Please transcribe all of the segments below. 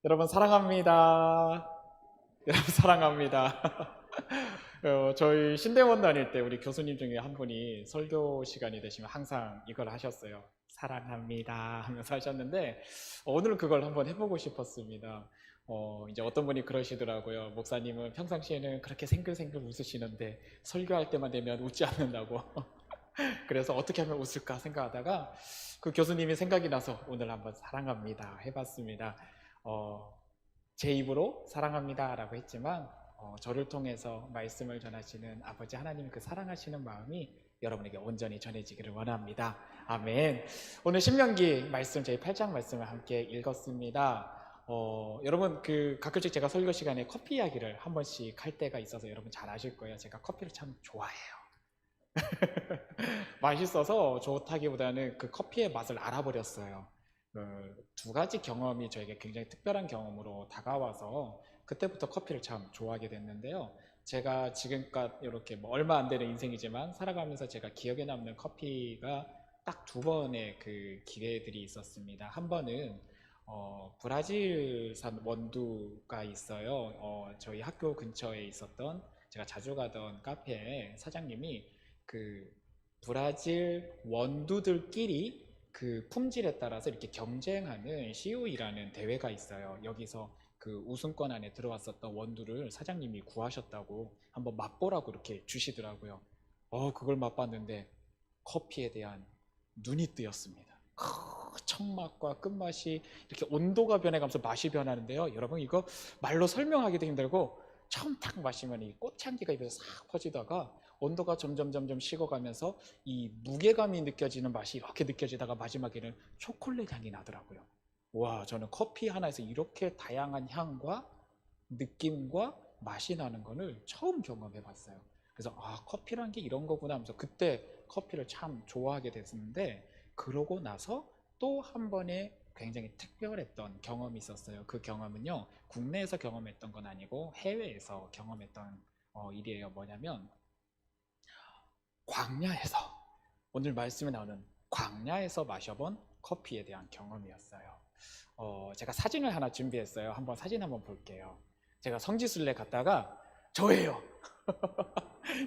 여러분 사랑합니다. 여러분 사랑합니다. 저희 신대원 다닐 때 우리 교수님 중에 한 분이 설교 시간이 되시면 항상 이걸 하셨어요. 사랑합니다 하면서 하셨는데 오늘 그걸 한번 해보고 싶었습니다. 이제 어떤 분이 그러시더라고요. 목사님은 평상시에는 그렇게 생글생글 웃으시는데 설교할 때만 되면 웃지 않는다고. 그래서 어떻게 하면 웃을까 생각하다가 그 교수님이 생각이 나서 오늘 한번 사랑합니다 해봤습니다. 제 입으로 사랑합니다 라고 했지만 저를 통해서 말씀을 전하시는 아버지 하나님의 그 사랑하시는 마음이 여러분에게 온전히 전해지기를 원합니다. 아멘. 오늘 신명기 말씀 저희 8장 말씀을 함께 읽었습니다. 여러분 가끔씩 제가 설교 시간에 커피 이야기를 한 번씩 할 때가 있어서 여러분 잘 아실 거예요. 제가 커피를 참 좋아해요. 맛있어서 좋다기보다는 그 커피의 맛을 알아버렸어요. 두 가지 경험이 저에게 굉장히 특별한 경험으로 다가와서 그때부터 커피를 참 좋아하게 됐는데요. 제가 지금껏 이렇게 얼마 안 되는 인생이지만 살아가면서 제가 기억에 남는 커피가 딱 두 번의 그 기회들이 있었습니다. 한 번은 브라질산 원두가 있어요. 저희 학교 근처에 있었던 제가 자주 가던 카페에 사장님이 그 브라질 원두들끼리 그 품질에 따라서 이렇게 경쟁하는 COE라는 대회가 있어요. 여기서 그 우승권 안에 들어왔었던 원두를 사장님이 구하셨다고 한번 맛보라고 이렇게 주시더라고요. 그걸 맛봤는데 커피에 대한 눈이 뜨였습니다. 첫 맛과 끝맛이 이렇게 온도가 변해가면서 맛이 변하는데요. 여러분 이거 말로 설명하기도 힘들고 처음 딱 마시면 이 꽃향기가 입에서 싹 퍼지다가 온도가 점점 식어가면서 이 무게감이 느껴지는 맛이 이렇게 느껴지다가 마지막에는 초콜릿 향이 나더라고요. 와, 저는 커피 하나에서 이렇게 다양한 향과 느낌과 맛이 나는 거를 처음 경험해 봤어요. 그래서 커피란 게 이런 거구나 하면서 그때 커피를 참 좋아하게 됐는데 그러고 나서 또 한 번의 굉장히 특별했던 경험이 있었어요. 그 경험은요, 국내에서 경험했던 건 아니고 해외에서 경험했던 일이에요. 뭐냐면 광야에서, 오늘 말씀에 나오는 광야에서 마셔본 커피에 대한 경험이었어요. 제가 사진을 하나 준비했어요. 사진 한번 볼게요. 제가 성지순례 갔다가 저예요.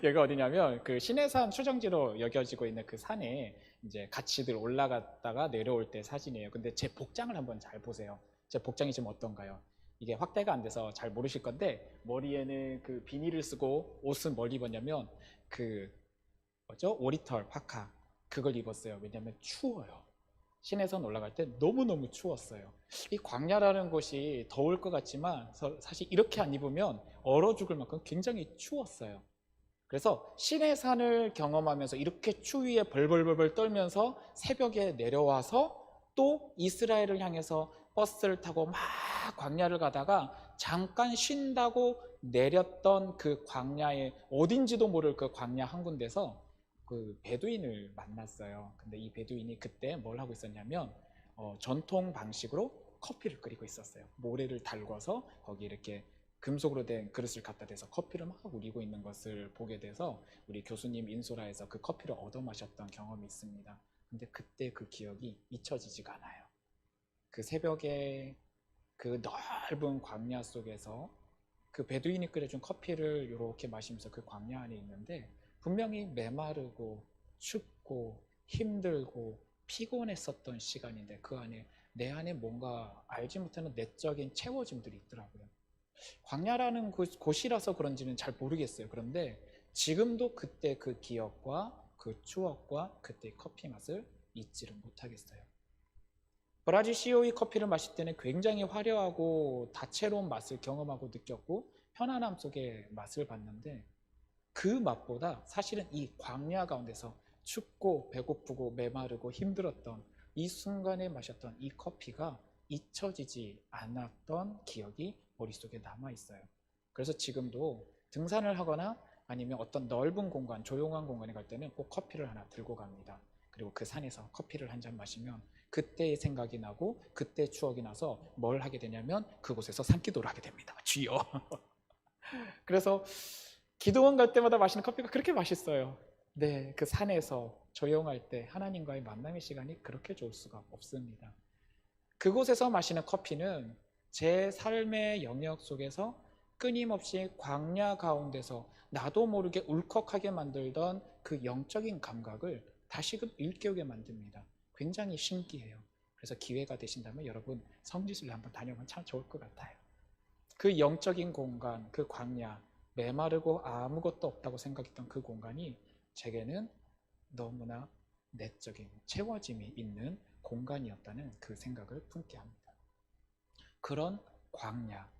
여기가 어디냐면 그 신해산 추정지로 여겨지고 있는 그 산에 이제 같이들 올라갔다가 내려올 때 사진이에요. 근데 제 복장을 한번 잘 보세요. 제 복장이 지금 어떤가요? 이게 확대가 안 돼서 잘 모르실 건데 머리에는 그 비닐을 쓰고 옷은 뭘 입었냐면 그 오리털 파카 그걸 입었어요. 왜냐면 추워요. 시내선 올라갈 때 너무너무 추웠어요. 이 광야라는 곳이 더울 것 같지만 사실 이렇게 안 입으면 얼어 죽을 만큼 굉장히 추웠어요. 그래서 시내산을 경험하면서 이렇게 추위에 벌벌벌 떨면서 새벽에 내려와서 또 이스라엘을 향해서 버스를 타고 막 광야를 가다가 잠깐 쉰다고 내렸던 그 광야의 어딘지도 모를 그 광야 한 군데서 그 베두인을 만났어요. 근데 이 베두인이 그때 뭘 하고 있었냐면 전통 방식으로 커피를 끓이고 있었어요. 모래를 달궈서 거기 이렇게 금속으로 된 그릇을 갖다 대서 커피를 막 우리고 있는 것을 보게 돼서 우리 교수님 인솔아에서 그 커피를 얻어 마셨던 경험이 있습니다. 근데 그때 그 기억이 잊혀지지가 않아요. 그 새벽에 그 넓은 광야 속에서 그 베두인이 끓여준 커피를 이렇게 마시면서 그 광야 안에 있는데 분명히 메마르고 춥고 힘들고 피곤했었던 시간인데 그 안에 내 안에 뭔가 알지 못하는 내적인 채워짐들이 있더라고요. 광야라는 곳이라서 그런지는 잘 모르겠어요. 그런데 지금도 그때 그 기억과 그 추억과 그때의 커피 맛을 잊지를 못하겠어요. 브라질 COE 커피를 마실 때는 굉장히 화려하고 다채로운 맛을 경험하고 느꼈고 편안함 속에 맛을 봤는데 그 맛보다 사실은 이 광야 가운데서 춥고 배고프고 메마르고 힘들었던 이 순간에 마셨던 이 커피가 잊혀지지 않았던 기억이 머릿속에 남아있어요. 그래서 지금도 등산을 하거나 아니면 어떤 넓은 공간, 조용한 공간에 갈 때는 꼭 커피를 하나 들고 갑니다. 그리고 그 산에서 커피를 한 잔 마시면 그때의 생각이 나고 그때 추억이 나서 뭘 하게 되냐면 그곳에서 산기도를 하게 됩니다. 주여. 그래서 기도원 갈 때마다 마시는 커피가 그렇게 맛있어요. 네, 그 산에서 조용할 때 하나님과의 만남의 시간이 그렇게 좋을 수가 없습니다. 그곳에서 마시는 커피는 제 삶의 영역 속에서 끊임없이 광야 가운데서 나도 모르게 울컥하게 만들던 그 영적인 감각을 다시금 일깨우게 만듭니다. 굉장히 신기해요. 그래서 기회가 되신다면 여러분 성지순례 한번 다녀보면 참 좋을 것 같아요. 그 영적인 공간, 그 광야, 메마르고 아무것도 없다고 생각했던 그 공간이 제게는 너무나 내적인 채워짐이 있는 공간이었다는 그 생각을 품게 합니다. 그런 광야,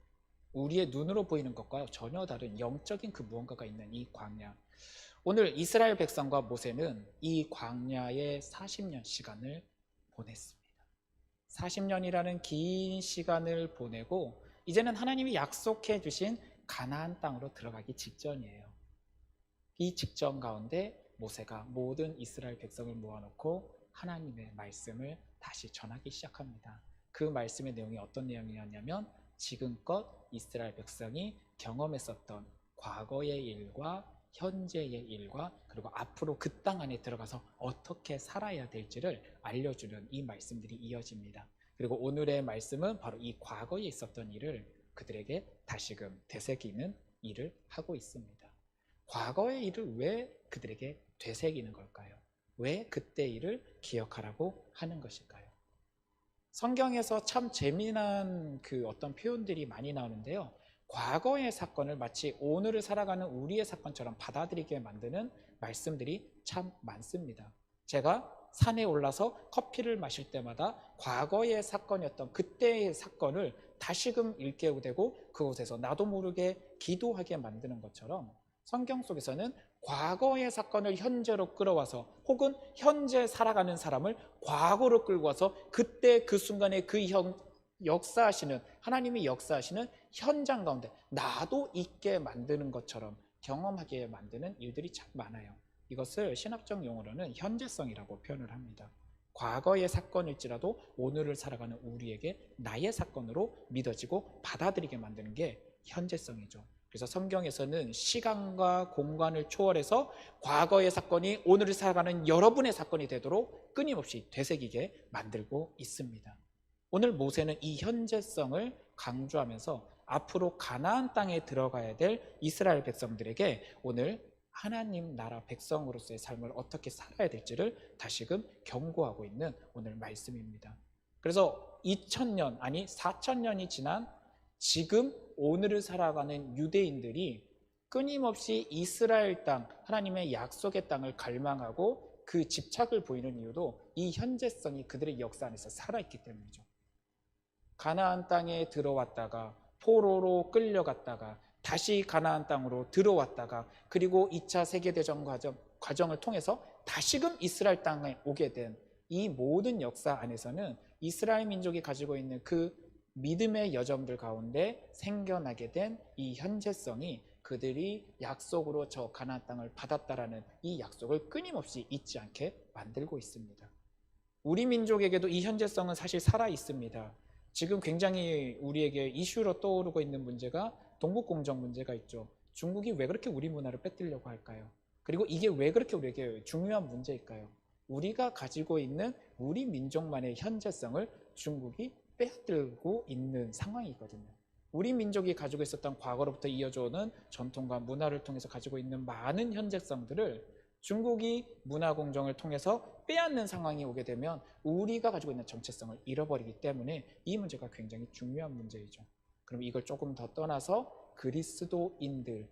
우리의 눈으로 보이는 것과 전혀 다른 영적인 그 무언가가 있는 이 광야, 오늘 이스라엘 백성과 모세는 이 광야에 40년 시간을 보냈습니다. 40년이라는 긴 시간을 보내고 이제는 하나님이 약속해 주신 가나안 땅으로 들어가기 직전이에요. 이 직전 가운데 모세가 모든 이스라엘 백성을 모아놓고 하나님의 말씀을 다시 전하기 시작합니다. 그 말씀의 내용이 어떤 내용이었냐면 지금껏 이스라엘 백성이 경험했었던 과거의 일과 현재의 일과 그리고 앞으로 그 땅 안에 들어가서 어떻게 살아야 될지를 알려주는 이 말씀들이 이어집니다. 그리고 오늘의 말씀은 바로 이 과거에 있었던 일을 그들에게 다시금 되새기는 일을 하고 있습니다. 과거의 일을 왜 그들에게 되새기는 걸까요? 왜 그때 일을 기억하라고 하는 것일까요? 성경에서 참 재미난 그 어떤 표현들이 많이 나오는데요. 과거의 사건을 마치 오늘을 살아가는 우리의 사건처럼 받아들이게 만드는 말씀들이 참 많습니다. 제가 산에 올라서 커피를 마실 때마다 과거의 사건이었던 그때의 사건을 다시금 일깨우게 되고 그곳에서 나도 모르게 기도하게 만드는 것처럼 성경 속에서는 과거의 사건을 현재로 끌어와서 혹은 현재 살아가는 사람을 과거로 끌고 와서 그때 그 순간에 그 역사하시는 하나님이 역사하시는 현장 가운데 나도 있게 만드는 것처럼 경험하게 만드는 일들이 참 많아요. 이것을 신학적 용어로는 현재성이라고 표현을 합니다. 과거의 사건일지라도 오늘을 살아가는 우리에게 나의 사건으로 믿어지고 받아들이게 만드는 게 현재성이죠. 그래서 성경에서는 시간과 공간을 초월해서 과거의 사건이 오늘을 살아가는 여러분의 사건이 되도록 끊임없이 되새기게 만들고 있습니다. 오늘 모세는 이 현재성을 강조하면서 앞으로 가나안 땅에 들어가야 될 이스라엘 백성들에게 오늘 하나님 나라 백성으로서의 삶을 어떻게 살아야 될지를 다시금 경고하고 있는 오늘 말씀입니다. 그래서 2000년 아니 4000년이 지난 지금 오늘을 살아가는 유대인들이 끊임없이 이스라엘 땅, 하나님의 약속의 땅을 갈망하고 그 집착을 보이는 이유도 이 현재성이 그들의 역사 안에서 살아있기 때문이죠. 가나안 땅에 들어왔다가 포로로 끌려갔다가 다시 가나안 땅으로 들어왔다가 그리고 2차 세계대전 과정을 통해서 다시금 이스라엘 땅에 오게 된 이 모든 역사 안에서는 이스라엘 민족이 가지고 있는 그 믿음의 여정들 가운데 생겨나게 된 이 현재성이 그들이 약속으로 저 가나안 땅을 받았다라는 이 약속을 끊임없이 잊지 않게 만들고 있습니다. 우리 민족에게도 이 현재성은 사실 살아 있습니다. 지금 굉장히 우리에게 이슈로 떠오르고 있는 문제가 동북공정 문제가 있죠. 중국이 왜 그렇게 우리 문화를 뺏기려고 할까요? 그리고 이게 왜 그렇게 우리에게 중요한 문제일까요? 우리가 가지고 있는 우리 민족만의 현재성을 중국이 빼앗들고 있는 상황이거든요. 우리 민족이 가지고 있었던 과거로부터 이어져 오는 전통과 문화를 통해서 가지고 있는 많은 현재성들을 중국이 문화공정을 통해서 빼앗는 상황이 오게 되면 우리가 가지고 있는 정체성을 잃어버리기 때문에 이 문제가 굉장히 중요한 문제이죠. 그럼 이걸 조금 더 떠나서 그리스도인들,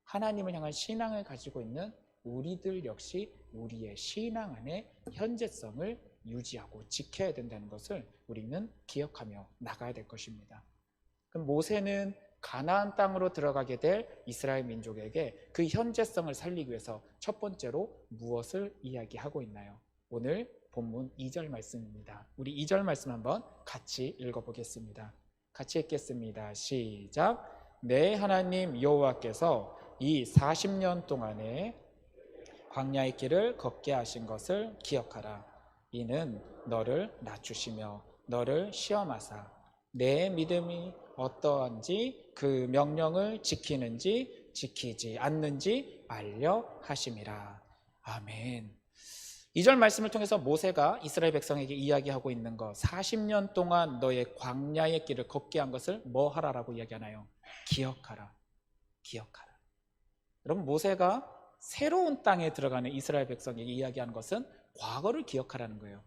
하나님을 향한 신앙을 가지고 있는 우리들 역시 우리의 신앙 안에 현재성을 유지하고 지켜야 된다는 것을 우리는 기억하며 나가야 될 것입니다. 그럼 모세는 가나안 땅으로 들어가게 될 이스라엘 민족에게 그 현재성을 살리기 위해서 첫 번째로 무엇을 이야기하고 있나요? 오늘 본문 2절 말씀입니다. 우리 2절 말씀 한번 같이 읽어보겠습니다. 같이 읽겠습니다. 시작. 내 하나님 여호와께서 이 40년 동안에 광야의 길을 걷게 하신 것을 기억하라. 이는 너를 낮추시며 너를 시험하사 내 믿음이 어떠한지 그 명령을 지키는지 지키지 않는지 알려 하심이라. 아멘. 2절 말씀을 통해서 모세가 이스라엘 백성에게 이야기하고 있는 것, 40년 동안 너의 광야의 길을 걷게 한 것을 뭐 하라라고 이야기하나요? 기억하라. 기억하라. 여러분, 모세가 새로운 땅에 들어가는 이스라엘 백성에게 이야기하는 것은 과거를 기억하라는 거예요.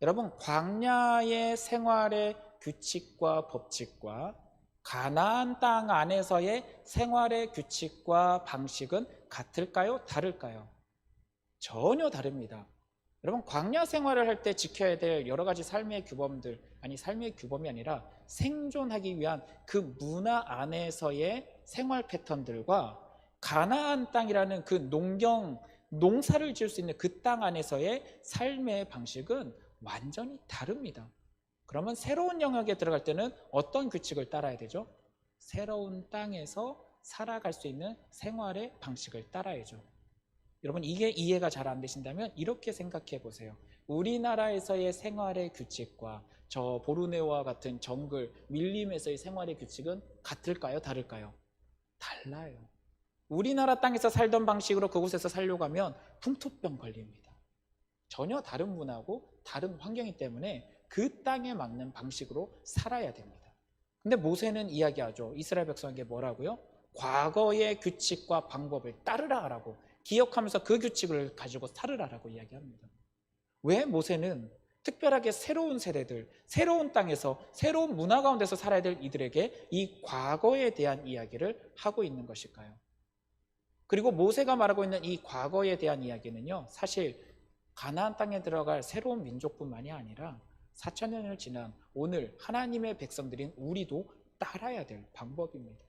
여러분, 광야의 생활의 규칙과 법칙과 가나안 땅 안에서의 생활의 규칙과 방식은 같을까요? 다를까요? 전혀 다릅니다. 여러분, 광야 생활을 할 때 지켜야 될 여러 가지 삶의 규범들, 아니 삶의 규범이 아니라 생존하기 위한 그 문화 안에서의 생활 패턴들과 가나안 땅이라는 그 농사를 지을 수 있는 그 땅 안에서의 삶의 방식은 완전히 다릅니다. 그러면 새로운 영역에 들어갈 때는 어떤 규칙을 따라야 되죠? 새로운 땅에서 살아갈 수 있는 생활의 방식을 따라야죠. 여러분, 이게 이해가 잘 안 되신다면 이렇게 생각해 보세요. 우리나라에서의 생활의 규칙과 저 보르네오와 같은 정글, 밀림에서의 생활의 규칙은 같을까요? 다를까요? 달라요. 우리나라 땅에서 살던 방식으로 그곳에서 살려고 하면 풍토병 걸립니다. 전혀 다른 문화고 다른 환경이기 때문에 그 땅에 맞는 방식으로 살아야 됩니다. 근데 모세는 이야기하죠. 이스라엘 백성에게 뭐라고요? 과거의 규칙과 방법을 따르라라고, 기억하면서 그 규칙을 가지고 살으라라고 이야기합니다. 왜 모세는 특별하게 새로운 세대들, 새로운 땅에서 새로운 문화 가운데서 살아야 될 이들에게 이 과거에 대한 이야기를 하고 있는 것일까요? 그리고 모세가 말하고 있는 이 과거에 대한 이야기는요, 사실 가나안 땅에 들어갈 새로운 민족뿐만이 아니라 4,000년을 지난 오늘 하나님의 백성들인 우리도 따라야 될 방법입니다.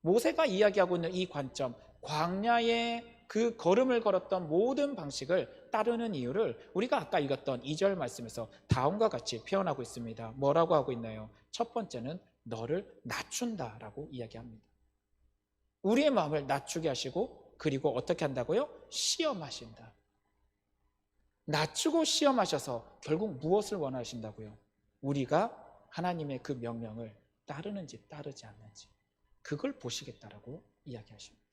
모세가 이야기하고 있는 이 관점, 광야의 그 걸음을 걸었던 모든 방식을 따르는 이유를 우리가 아까 읽었던 2절 말씀에서 다음과 같이 표현하고 있습니다. 뭐라고 하고 있나요? 첫 번째는 너를 낮춘다라고 이야기합니다. 우리의 마음을 낮추게 하시고, 그리고 어떻게 한다고요? 시험하신다. 낮추고 시험하셔서 결국 무엇을 원하신다고요? 우리가 하나님의 그 명령을 따르는지 따르지 않는지, 그걸 보시겠다라고 이야기하십니다.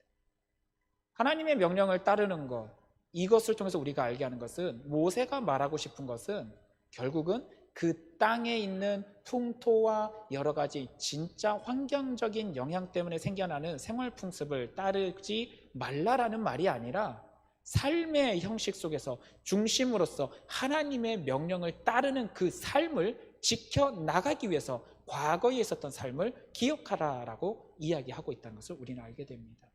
하나님의 명령을 따르는 것, 이것을 통해서 우리가 알게 하는 것은, 모세가 말하고 싶은 것은 결국은 그 땅에 있는 풍토와 여러 가지 진짜 환경적인 영향 때문에 생겨나는 생활 풍습을 따르지 말라라는 말이 아니라, 삶의 형식 속에서 중심으로서 하나님의 명령을 따르는 그 삶을 지켜나가기 위해서 과거에 있었던 삶을 기억하라라고 이야기하고 있다는 것을 우리는 알게 됩니다.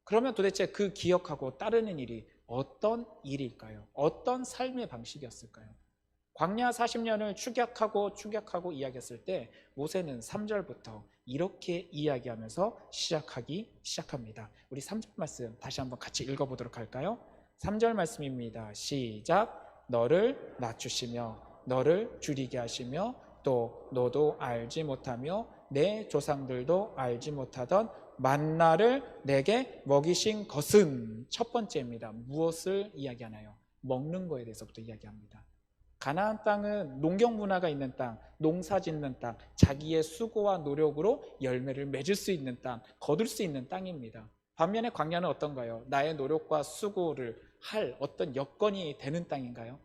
그러면 도대체 그 기억하고 따르는 일이 어떤 일일까요? 어떤 삶의 방식이었을까요? 광야 40년을 추격하고 이야기했을 때 모세는 3절부터 이렇게 이야기하면서 시작합니다. 우리 3절 말씀 다시 한번 같이 읽어보도록 할까요? 3절 말씀입니다. 시작. 너를 낮추시며 너를 줄이게 하시며 또 너도 알지 못하며 내 조상들도 알지 못하던 만나를 내게 먹이신 것은, 첫 번째입니다. 무엇을 이야기하나요? 먹는 거에 대해서부터 이야기합니다. 가나안 땅은 농경 문화가 있는 땅, 농사 짓는 땅, 자기의 수고와 노력으로 열매를 맺을 수 있는 땅, 거둘 수 있는 땅입니다. 반면에 광야는 어떤가요? 나의 노력과 수고를 할 어떤 여건이 되는 땅인가요?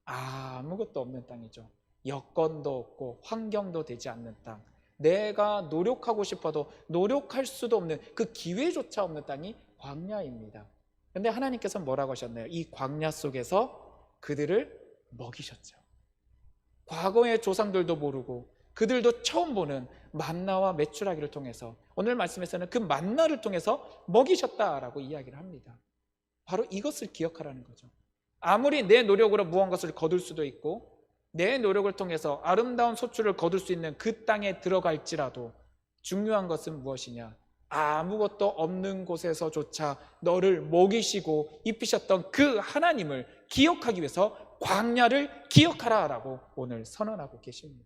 아무것도 없는 땅이죠. 여건도 없고 환경도 되지 않는 땅, 내가 노력하고 싶어도 노력할 수도 없는 그 기회조차 없는 땅이 광야입니다. 그런데 하나님께서 뭐라고 하셨나요? 이 광야 속에서 그들을 먹이셨죠. 과거의 조상들도 모르고 그들도 처음 보는 만나와 메추라기를 통해서, 오늘 말씀에서는 그 만나를 통해서 먹이셨다라고 이야기를 합니다. 바로 이것을 기억하라는 거죠. 아무리 내 노력으로 무언가를 거둘 수도 있고 내 노력을 통해서 아름다운 소출을 거둘 수 있는 그 땅에 들어갈지라도 중요한 것은 무엇이냐? 아무것도 없는 곳에서조차 너를 먹이시고 입히셨던 그 하나님을 기억하기 위해서 광야를 기억하라라고 오늘 선언하고 계십니다.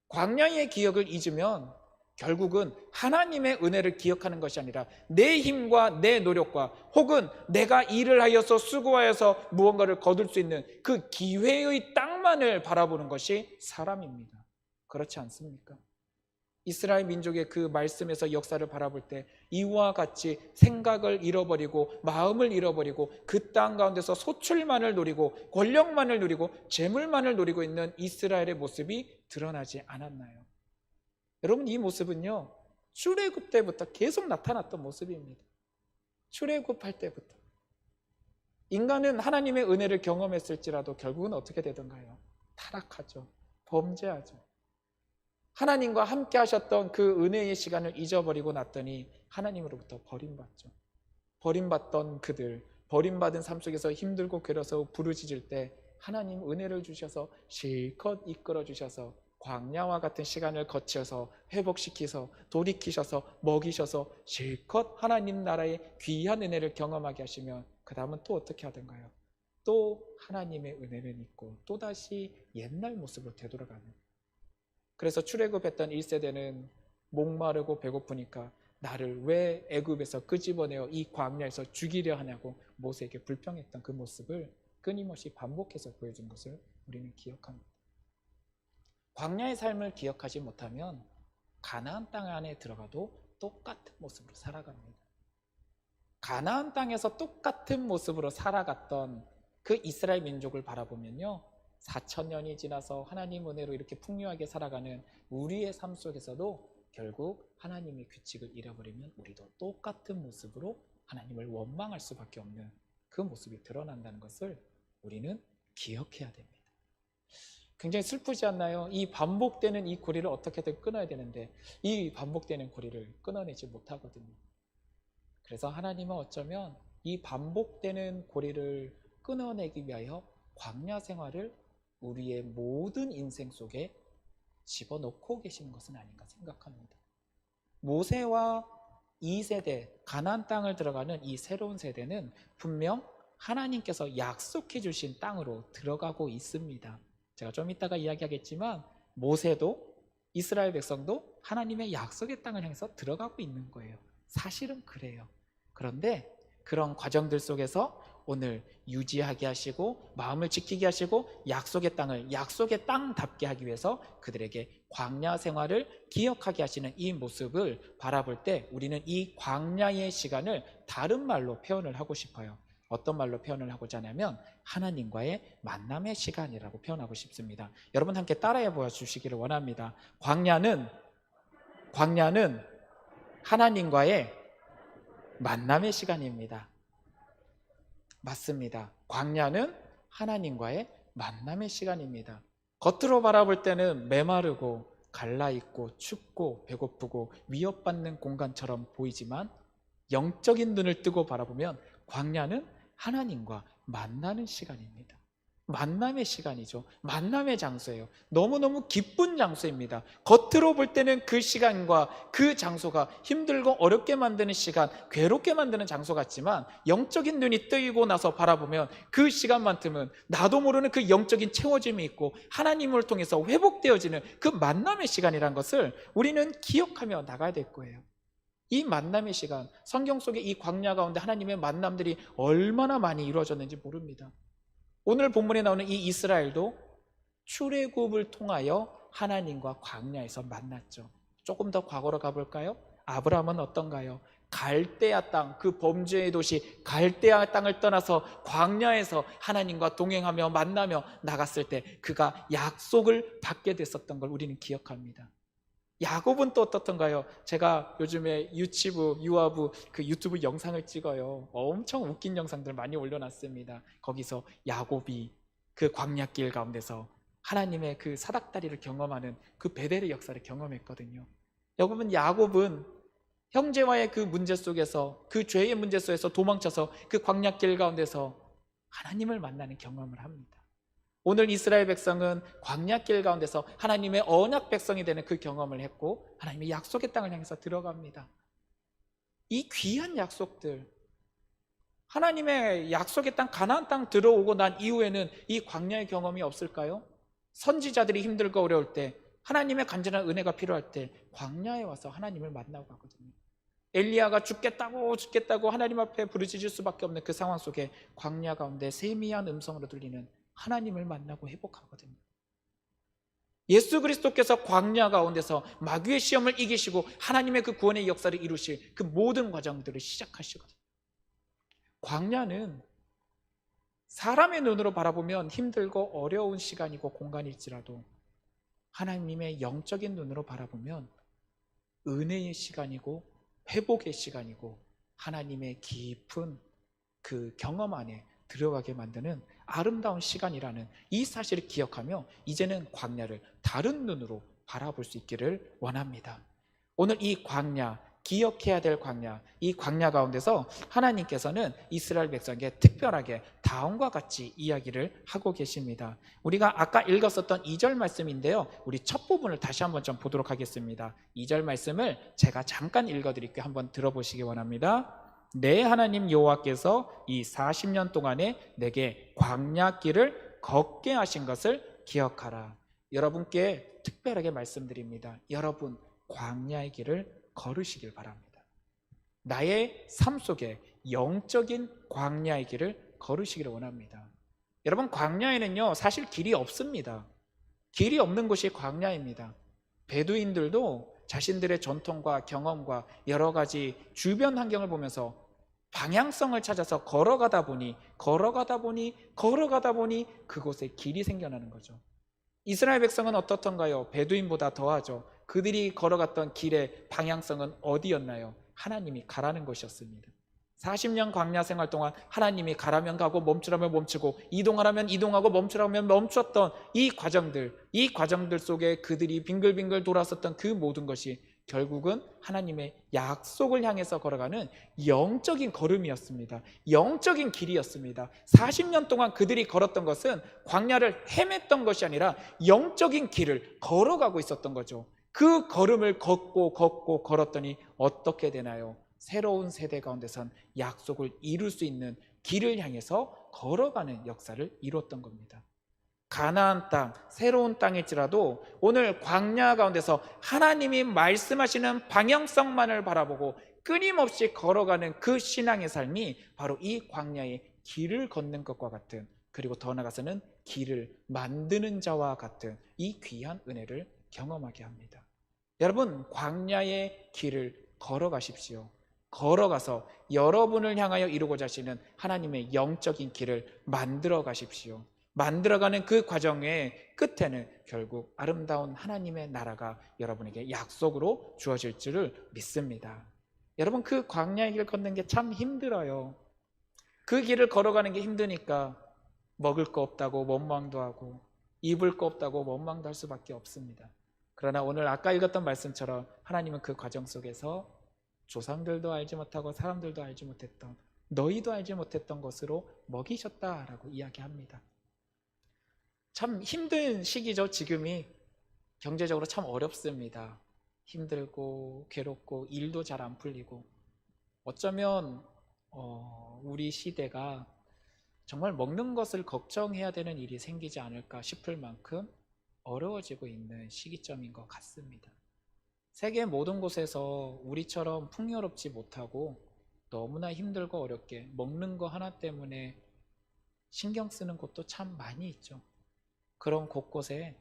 광야의 기억을 잊으면 결국은 하나님의 은혜를 기억하는 것이 아니라 내 힘과 내 노력과 혹은 내가 일을 하여서 수고하여서 무언가를 거둘 수 있는 그 기회의 땅만을 바라보는 것이 사람입니다. 그렇지 않습니까? 이스라엘 민족의 그 말씀에서 역사를 바라볼 때 이와 같이 생각을 잃어버리고 마음을 잃어버리고 그 땅 가운데서 소출만을 노리고 권력만을 누리고 재물만을 노리고 있는 이스라엘의 모습이 드러나지 않았나요? 여러분, 이 모습은요, 출애굽 때부터 계속 나타났던 모습입니다. 출애굽할 때부터 인간은 하나님의 은혜를 경험했을지라도 결국은 어떻게 되던가요? 타락하죠. 범죄하죠. 하나님과 함께 하셨던 그 은혜의 시간을 잊어버리고 났더니 하나님으로부터 버림받죠. 버림받던 그들, 버림받은 삶 속에서 힘들고 괴로워서 부르짖을 때 하나님 은혜를 주셔서 실컷 이끌어 주셔서 광야와 같은 시간을 거쳐서 회복시키셔서 돌이키셔서 먹이셔서 실컷 하나님 나라의 귀한 은혜를 경험하게 하시면 그 다음은 또 어떻게 하던가요? 또 하나님의 은혜를 믿고 또다시 옛날 모습으로 되돌아가는. 그래서 출애굽했던 1세대는 목마르고 배고프니까 나를 왜 애굽에서 끄집어내어 이 광야에서 죽이려 하냐고 모세에게 불평했던 그 모습을 끊임없이 반복해서 보여준 것을 우리는 기억합니다. 광야의 삶을 기억하지 못하면 가나안 땅 안에 들어가도 똑같은 모습으로 살아갑니다. 가나안 땅에서 똑같은 모습으로 살아갔던 그 이스라엘 민족을 바라보면요, 4,000년이 지나서 하나님 은혜로 이렇게 풍요하게 살아가는 우리의 삶 속에서도 결국 하나님의 규칙을 잃어버리면 우리도 똑같은 모습으로 하나님을 원망할 수밖에 없는 그 모습이 드러난다는 것을 우리는 기억해야 됩니다. 굉장히 슬프지 않나요? 이 반복되는 이 고리를 어떻게든 끊어야 되는데 이 반복되는 고리를 끊어내지 못하거든요. 그래서 하나님은 어쩌면 이 반복되는 고리를 끊어내기 위하여 광야 생활을 우리의 모든 인생 속에 집어넣고 계시는 것은 아닌가 생각합니다. 모세와 2세대 가나안 땅을 들어가는 이 새로운 세대는 분명 하나님께서 약속해 주신 땅으로 들어가고 있습니다. 제가 좀 이따가 이야기하겠지만 모세도 이스라엘 백성도 하나님의 약속의 땅을 향해서 들어가고 있는 거예요. 사실은 그래요. 그런데 그런 과정들 속에서 오늘 유지하게 하시고 마음을 지키게 하시고 약속의 땅을 약속의 땅답게 하기 위해서 그들에게 광야 생활을 기억하게 하시는 이 모습을 바라볼 때 우리는 이 광야의 시간을 다른 말로 표현을 하고 싶어요. 어떤 말로 표현을 하고자 하냐면 하나님과의 만남의 시간이라고 표현하고 싶습니다. 여러분 함께 따라해 보여주시기를 원합니다. 광야는 하나님과의 만남의 시간입니다. 맞습니다. 광야는 하나님과의 만남의 시간입니다. 겉으로 바라볼 때는 메마르고 갈라있고 춥고 배고프고 위협받는 공간처럼 보이지만 영적인 눈을 뜨고 바라보면 광야는 하나님과 만나는 시간입니다. 만남의 시간이죠. 만남의 장소예요. 너무너무 기쁜 장소입니다. 겉으로 볼 때는 그 시간과 그 장소가 힘들고 어렵게 만드는 시간, 괴롭게 만드는 장소 같지만 영적인 눈이 뜨이고 나서 바라보면 그 시간만큼은 나도 모르는 그 영적인 채워짐이 있고 하나님을 통해서 회복되어지는 그 만남의 시간이란 것을 우리는 기억하며 나가야 될 거예요. 이 만남의 시간, 성경 속에 이 광야 가운데 하나님의 만남들이 얼마나 많이 이루어졌는지 모릅니다. 오늘 본문에 나오는 이 이스라엘도 출애굽을 통하여 하나님과 광야에서 만났죠. 조금 더 과거로 가볼까요? 아브라함은 어떤가요? 갈대아 땅, 그 범죄의 도시 갈대아 땅을 떠나서 광야에서 하나님과 동행하며 만나며 나갔을 때 그가 약속을 받게 됐었던 걸 우리는 기억합니다. 야곱은 또 어떻던가요? 제가 요즘에 유아부 그 유튜브 영상을 찍어요. 엄청 웃긴 영상들 많이 올려놨습니다. 거기서 야곱이 그 광야길 가운데서 하나님의 그 사닥다리를 경험하는 그 베델의 역사를 경험했거든요. 여러분, 야곱은 형제와의 그 문제 속에서 그 죄의 문제 속에서 도망쳐서 그 광야길 가운데서 하나님을 만나는 경험을 합니다. 오늘 이스라엘 백성은 광야길 가운데서 하나님의 언약 백성이 되는 그 경험을 했고 하나님의 약속의 땅을 향해서 들어갑니다. 이 귀한 약속들, 하나님의 약속의 땅 가나안 땅 들어오고 난 이후에는 이 광야의 경험이 없을까요? 선지자들이 힘들고 어려울 때, 하나님의 간절한 은혜가 필요할 때 광야에 와서 하나님을 만나고 가거든요. 엘리야가 죽겠다고 하나님 앞에 부르짖을 수밖에 없는 그 상황 속에 광야 가운데 세미한 음성으로 들리는 하나님을 만나고 회복하거든요. 예수 그리스도께서 광야 가운데서 마귀의 시험을 이기시고 하나님의 그 구원의 역사를 이루실 그 모든 과정들을 시작하시거든요. 광야는 사람의 눈으로 바라보면 힘들고 어려운 시간이고 공간일지라도 하나님의 영적인 눈으로 바라보면 은혜의 시간이고 회복의 시간이고 하나님의 깊은 그 경험 안에 들어가게 만드는 아름다운 시간이라는 이 사실을 기억하며 이제는 광야를 다른 눈으로 바라볼 수 있기를 원합니다. 오늘 이 광야, 기억해야 될 광야, 이 광야 가운데서 하나님께서는 이스라엘 백성에게 특별하게 다음과 같이 이야기를 하고 계십니다. 우리가 아까 읽었었던 2절 말씀인데요, 우리 첫 부분을 다시 한번 좀 보도록 하겠습니다. 2절 말씀을 제가 잠깐 읽어드릴게요. 한번 들어보시기 원합니다. 내 하나님 여호와께서 이 40년 동안에 내게 광야길을 걷게 하신 것을 기억하라. 여러분께 특별하게 말씀드립니다. 여러분 광야의 길을 걸으시길 바랍니다. 나의 삶 속에 영적인 광야의 길을 걸으시기를 원합니다. 여러분 광야에는요 사실 길이 없습니다. 길이 없는 곳이 광야입니다. 베두인들도 자신들의 전통과 경험과 여러 가지 주변 환경을 보면서 방향성을 찾아서 걸어가다 보니 그곳에 길이 생겨나는 거죠. 이스라엘 백성은 어떻던가요? 베두인보다 더하죠. 그들이 걸어갔던 길의 방향성은 어디였나요? 하나님이 가라는 것이었습니다. 40년 광야 생활 동안 하나님이 가라면 가고 멈추라면 멈추고 이동하라면 이동하고 멈추라면 멈췄던 이 과정들 속에 그들이 빙글빙글 돌았었던 그 모든 것이 결국은 하나님의 약속을 향해서 걸어가는 영적인 걸음이었습니다. 영적인 길이었습니다. 40년 동안 그들이 걸었던 것은 광야를 헤맸던 것이 아니라 영적인 길을 걸어가고 있었던 거죠. 그 걸음을 걷고 걸었더니 어떻게 되나요? 새로운 세대 가운데선 약속을 이룰 수 있는 길을 향해서 걸어가는 역사를 이뤘던 겁니다. 가나안 땅, 새로운 땅일지라도 오늘 광야 가운데서 하나님이 말씀하시는 방향성만을 바라보고 끊임없이 걸어가는 그 신앙의 삶이 바로 이 광야의 길을 걷는 것과 같은, 그리고 더 나아가서는 길을 만드는 자와 같은 이 귀한 은혜를 경험하게 합니다. 여러분 광야의 길을 걸어가십시오. 걸어가서 여러분을 향하여 이루고자 하시는 하나님의 영적인 길을 만들어 가십시오. 만들어가는 그 과정의 끝에는 결국 아름다운 하나님의 나라가 여러분에게 약속으로 주어질 줄을 믿습니다. 여러분 그 광야의 길 걷는 게 참 힘들어요. 그 길을 걸어가는 게 힘드니까 먹을 거 없다고 원망도 하고 입을 거 없다고 원망도 할 수밖에 없습니다. 그러나 오늘 아까 읽었던 말씀처럼 하나님은 그 과정 속에서 조상들도 알지 못하고 사람들도 알지 못했던, 너희도 알지 못했던 것으로 먹이셨다라고 이야기합니다. 참 힘든 시기죠. 지금이 경제적으로 참 어렵습니다. 힘들고 괴롭고 일도 잘 안 풀리고 어쩌면 우리 시대가 정말 먹는 것을 걱정해야 되는 일이 생기지 않을까 싶을 만큼 어려워지고 있는 시기점인 것 같습니다. 세계 모든 곳에서 우리처럼 풍요롭지 못하고 너무나 힘들고 어렵게 먹는 거 하나 때문에 신경 쓰는 곳도 참 많이 있죠. 그런 곳곳에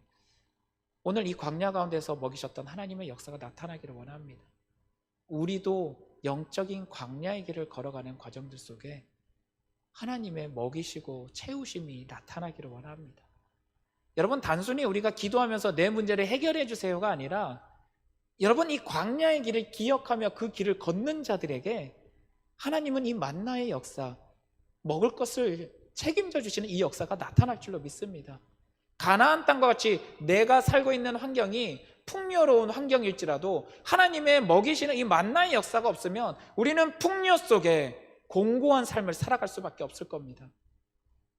오늘 이 광야 가운데서 먹이셨던 하나님의 역사가 나타나기를 원합니다. 우리도 영적인 광야의 길을 걸어가는 과정들 속에 하나님의 먹이시고 채우심이 나타나기를 원합니다. 여러분 단순히 우리가 기도하면서 내 문제를 해결해 주세요가 아니라 여러분 이 광야의 길을 기억하며 그 길을 걷는 자들에게 하나님은 이 만나의 역사, 먹을 것을 책임져 주시는 이 역사가 나타날 줄로 믿습니다. 가나안 땅과 같이 내가 살고 있는 환경이 풍요로운 환경일지라도 하나님의 먹이시는 이 만나의 역사가 없으면 우리는 풍요 속에 공고한 삶을 살아갈 수밖에 없을 겁니다.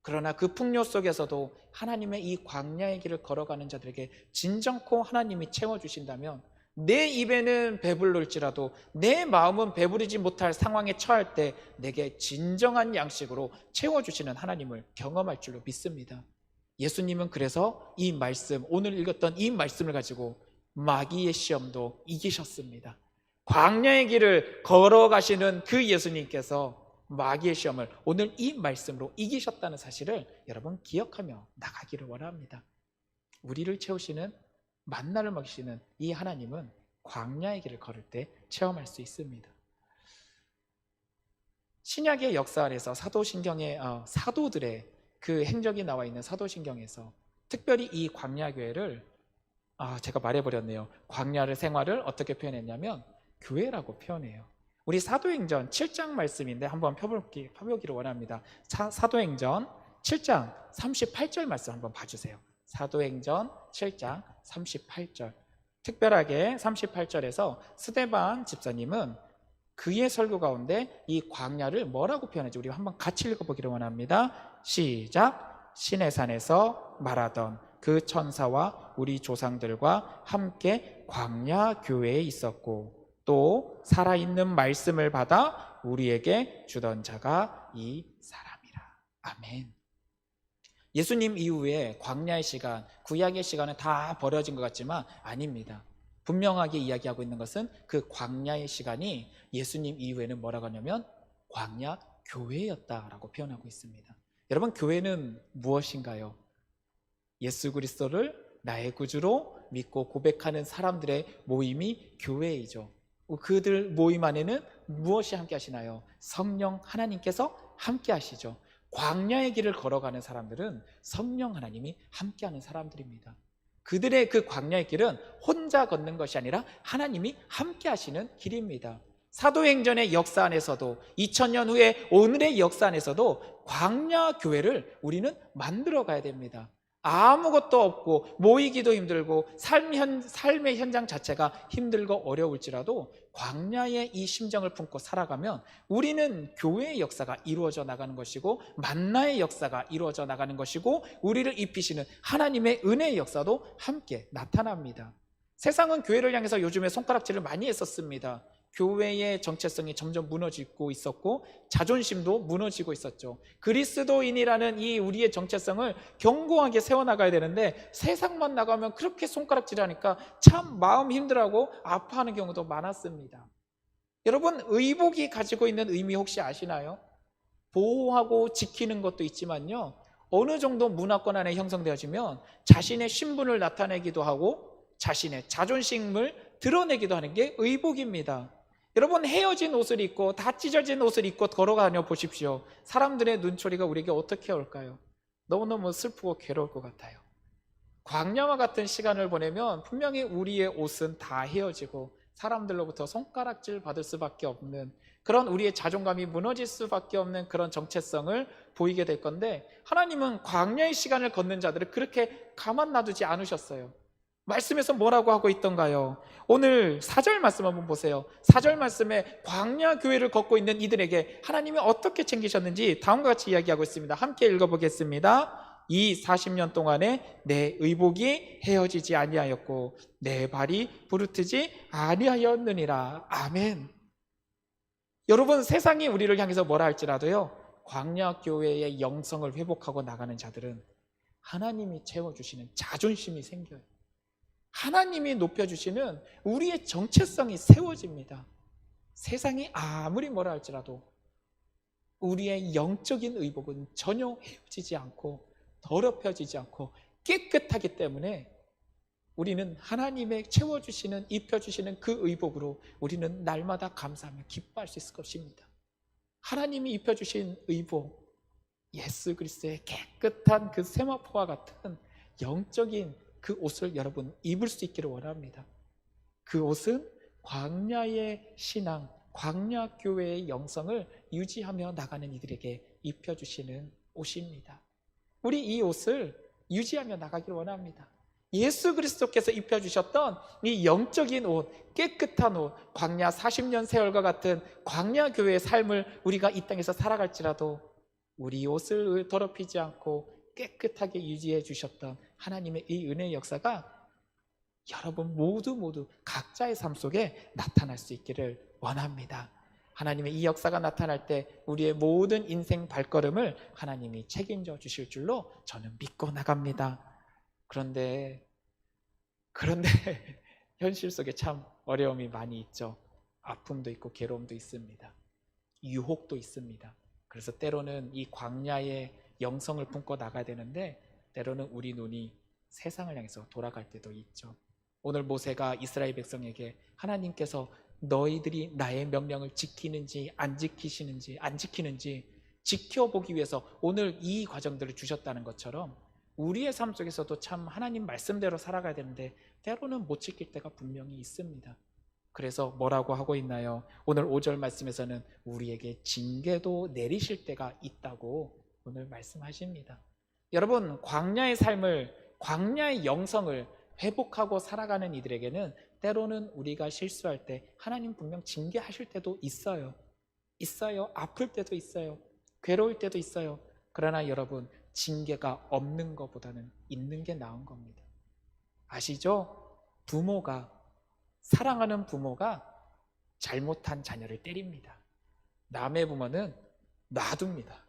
그러나 그 풍요 속에서도 하나님의 이 광야의 길을 걸어가는 자들에게 진정코 하나님이 채워주신다면 내 입에는 배불를지라도 내 마음은 배부르지 못할 상황에 처할 때 내게 진정한 양식으로 채워주시는 하나님을 경험할 줄로 믿습니다. 예수님은 그래서 이 말씀, 오늘 읽었던 이 말씀을 가지고 마귀의 시험도 이기셨습니다. 광야의 길을 걸어가시는 그 예수님께서 마귀의 시험을 오늘 이 말씀으로 이기셨다는 사실을 여러분 기억하며 나가기를 원합니다. 우리를 채우시는 만나를 먹이시는 이 하나님은 광야의 길을 걸을 때 체험할 수 있습니다. 신약의 역사 안에서 사도신경의 사도들의 그 행적이 나와 있는 사도신경에서 특별히 이 광야교회를 제가 말해버렸네요. 광야를 생활을 어떻게 표현했냐면 교회라고 표현해요. 우리 사도행전 7장 말씀인데 한번 펴보기를 원합니다. 사도행전 7장 38절 말씀 한번 봐주세요. 사도행전 7장 38절. 특별하게 38절에서 스데반 집사님은 그의 설교 가운데 이 광야를 뭐라고 표현하지? 우리 한번 같이 읽어보기를 원합니다. 시작. 시내산에서 말하던 그 천사와 우리 조상들과 함께 광야 교회에 있었고 또 살아있는 말씀을 받아 우리에게 주던 자가 이 사람이라. 아멘. 예수님 이후에 광야의 시간, 구약의 시간은 다 버려진 것 같지만 아닙니다. 분명하게 이야기하고 있는 것은 그 광야의 시간이 예수님 이후에는 뭐라고 하냐면 광야 교회였다라고 표현하고 있습니다. 여러분, 교회는 무엇인가요? 예수 그리스도를 나의 구주로 믿고 고백하는 사람들의 모임이 교회이죠. 그들 모임 안에는 무엇이 함께 하시나요? 성령 하나님께서 함께 하시죠. 광야의 길을 걸어가는 사람들은 성령 하나님이 함께하는 사람들입니다. 그들의 그 광야의 길은 혼자 걷는 것이 아니라 하나님이 함께 하시는 길입니다. 사도행전의 역사 안에서도 2000년 후에 오늘의 역사 안에서도 광야 교회를 우리는 만들어 가야 됩니다. 아무것도 없고 모이기도 힘들고 삶의 현장 자체가 힘들고 어려울지라도 광야의 이 심정을 품고 살아가면 우리는 교회의 역사가 이루어져 나가는 것이고 만나의 역사가 이루어져 나가는 것이고 우리를 입히시는 하나님의 은혜의 역사도 함께 나타납니다. 세상은 교회를 향해서 요즘에 손가락질을 많이 했었습니다. 교회의 정체성이 점점 무너지고 있었고 자존심도 무너지고 있었죠. 그리스도인이라는 이 우리의 정체성을 견고하게 세워나가야 되는데 세상만 나가면 그렇게 손가락질하니까 참 마음 힘들어하고 아파하는 경우도 많았습니다. 여러분, 의복이 가지고 있는 의미 혹시 아시나요? 보호하고 지키는 것도 있지만요, 어느 정도 문화권 안에 형성되어지면 자신의 신분을 나타내기도 하고 자신의 자존심을 드러내기도 하는 게 의복입니다. 여러분, 헤어진 옷을 입고 다 찢어진 옷을 입고 걸어가며 보십시오. 사람들의 눈초리가 우리에게 어떻게 올까요? 너무너무 슬프고 괴로울 것 같아요. 광야와 같은 시간을 보내면 분명히 우리의 옷은 다 헤어지고 사람들로부터 손가락질 받을 수밖에 없는 그런 우리의 자존감이 무너질 수밖에 없는 그런 정체성을 보이게 될 건데 하나님은 광야의 시간을 걷는 자들을 그렇게 가만 놔두지 않으셨어요. 말씀에서 뭐라고 하고 있던가요? 오늘 4절 말씀 한번 보세요. 4절 말씀에 광야 교회를 걷고 있는 이들에게 하나님이 어떻게 챙기셨는지 다음과 같이 이야기하고 있습니다. 함께 읽어보겠습니다. 이 40년 동안에 내 의복이 헤어지지 아니하였고 내 발이 부르트지 아니하였느니라. 아멘. 여러분, 세상이 우리를 향해서 뭐라 할지라도요, 광야 교회의 영성을 회복하고 나가는 자들은 하나님이 채워주시는 자존심이 생겨요. 하나님이 높여주시는 우리의 정체성이 세워집니다. 세상이 아무리 뭐라 할지라도 우리의 영적인 의복은 전혀 헤어지지 않고 더럽혀지지 않고 깨끗하기 때문에 우리는 하나님의 채워주시는, 입혀주시는 그 의복으로 우리는 날마다 감사하며 기뻐할 수 있을 것입니다. 하나님이 입혀주신 의복, 예수 그리스도의 깨끗한 그 세마포와 같은 영적인 그 옷을 여러분 입을 수 있기를 원합니다. 그 옷은 광야의 신앙, 광야 교회의 영성을 유지하며 나가는 이들에게 입혀주시는 옷입니다. 우리 이 옷을 유지하며 나가기를 원합니다. 예수 그리스도께서 입혀주셨던 이 영적인 옷, 깨끗한 옷, 광야 40년 세월과 같은 광야 교회의 삶을 우리가 이 땅에서 살아갈지라도 우리 옷을 더럽히지 않고 깨끗하게 유지해 주셨던 하나님의 이 은혜의 역사가 여러분 모두 각자의 삶 속에 나타날 수 있기를 원합니다. 하나님의 이 역사가 나타날 때 우리의 모든 인생 발걸음을 하나님이 책임져 주실 줄로 저는 믿고 나갑니다. 그런데 현실 속에 참 어려움이 많이 있죠. 아픔도 있고 괴로움도 있습니다. 유혹도 있습니다. 그래서 때로는 이 광야의 영성을 품고 나가야 되는데 때로는 우리 눈이 세상을 향해서 돌아갈 때도 있죠. 오늘 모세가 이스라엘 백성에게 하나님께서 너희들이 나의 명령을 지키는지 안 지키는지 지켜보기 위해서 오늘 이 과정들을 주셨다는 것처럼 우리의 삶 속에서도 참 하나님 말씀대로 살아가야 되는데 때로는 못 지킬 때가 분명히 있습니다. 그래서 뭐라고 하고 있나요? 오늘 5절 말씀에서는 우리에게 징계도 내리실 때가 있다고 오늘 말씀하십니다. 여러분, 광야의 삶을, 광야의 영성을 회복하고 살아가는 이들에게는 때로는 우리가 실수할 때 하나님 분명 징계하실 때도 있어요. 아플 때도 있어요. 괴로울 때도 있어요. 그러나 여러분, 징계가 없는 것보다는 있는 게 나은 겁니다. 아시죠? 사랑하는 부모가 잘못한 자녀를 때립니다. 남의 부모는 놔둡니다.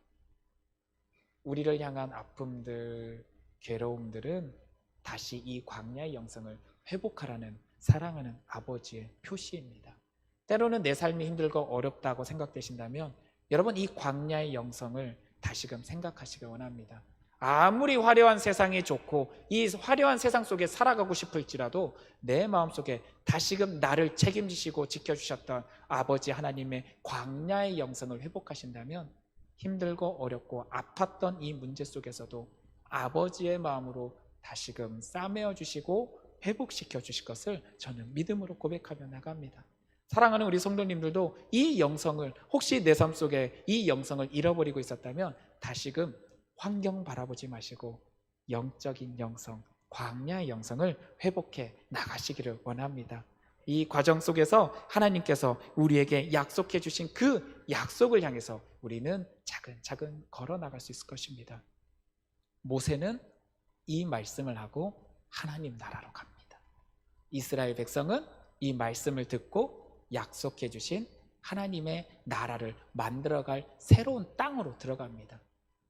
우리를 향한 아픔들, 괴로움들은 다시 이 광야의 영성을 회복하라는 사랑하는 아버지의 표시입니다. 때로는 내 삶이 힘들고 어렵다고 생각되신다면 여러분, 이 광야의 영성을 다시금 생각하시기 원합니다. 아무리 화려한 세상이 좋고 이 화려한 세상 속에 살아가고 싶을지라도 내 마음속에 다시금 나를 책임지시고 지켜주셨던 아버지 하나님의 광야의 영성을 회복하신다면 힘들고 어렵고 아팠던 이 문제 속에서도 아버지의 마음으로 다시금 싸매어 주시고 회복시켜 주실 것을 저는 믿음으로 고백하며 나갑니다. 사랑하는 우리 성도님들도 이 영성을, 혹시 내 삶 속에 이 영성을 잃어버리고 있었다면 다시금 환경 바라보지 마시고 영적인 영성, 광야의 영성을 회복해 나가시기를 원합니다. 이 과정 속에서 하나님께서 우리에게 약속해 주신 그 약속을 향해서 우리는 차근차근 걸어 나갈 수 있을 것입니다. 모세는 이 말씀을 하고 하나님 나라로 갑니다. 이스라엘 백성은 이 말씀을 듣고 약속해 주신 하나님의 나라를 만들어갈 새로운 땅으로 들어갑니다.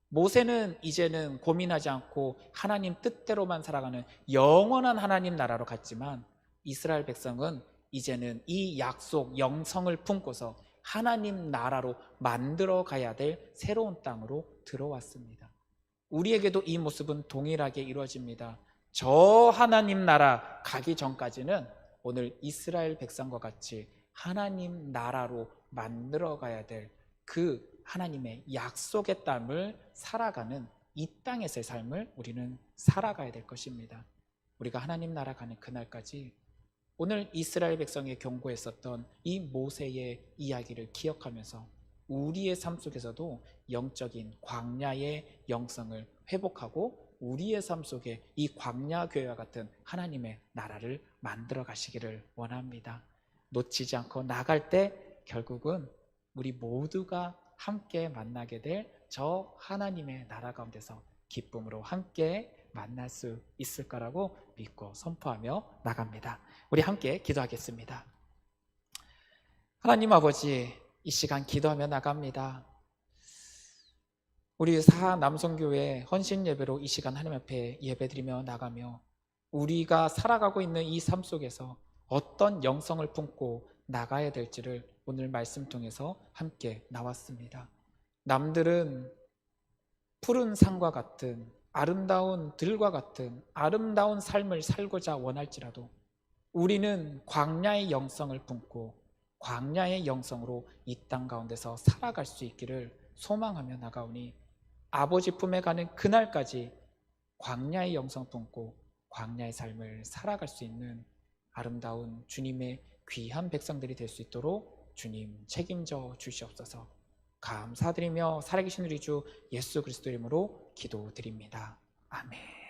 모세는 이제는 고민하지 않고 하나님 뜻대로만 살아가는 영원한 하나님 나라로 갔지만 이스라엘 백성은 이제는 이 약속, 영성을 품고서 하나님 나라로 만들어 가야 될 새로운 땅으로 들어왔습니다. 우리에게도 이 모습은 동일하게 이루어집니다. 저 하나님 나라 가기 전까지는 오늘 이스라엘 백성과 같이 하나님 나라로 만들어 가야 될 그 하나님의 약속의 땅을 살아가는 이 땅에서의 삶을 우리는 살아가야 될 것입니다. 우리가 하나님 나라 가는 그날까지 오늘 이스라엘 백성의 경고했었던 이 모세의 이야기를 기억하면서 우리의 삶 속에서도 영적인 광야의 영성을 회복하고 우리의 삶 속에 이 광야 교회와 같은 하나님의 나라를 만들어 가시기를 원합니다. 놓치지 않고 나갈 때 결국은 우리 모두가 함께 만나게 될 저 하나님의 나라 가운데서 기쁨으로 함께 만날 수 있을 거라고 믿고 선포하며 나갑니다. 우리 함께 기도하겠습니다. 하나님 아버지, 이 시간 기도하며 나갑니다. 우리 남성교회 헌신 예배로 이 시간 하나님 앞에 예배드리며 나가며 우리가 살아가고 있는 이 삶 속에서 어떤 영성을 품고 나가야 될지를 오늘 말씀 통해서 함께 나왔습니다. 남들은 푸른 산과 같은 아름다운 들과 같은 아름다운 삶을 살고자 원할지라도 우리는 광야의 영성을 품고 광야의 영성으로 이 땅 가운데서 살아갈 수 있기를 소망하며 나가오니 아버지 품에 가는 그날까지 광야의 영성 품고 광야의 삶을 살아갈 수 있는 아름다운 주님의 귀한 백성들이 될 수 있도록 주님 책임져 주시옵소서. 감사드리며 살아계신 우리 주 예수 그리스도 이름으로 기도드립니다. 아멘.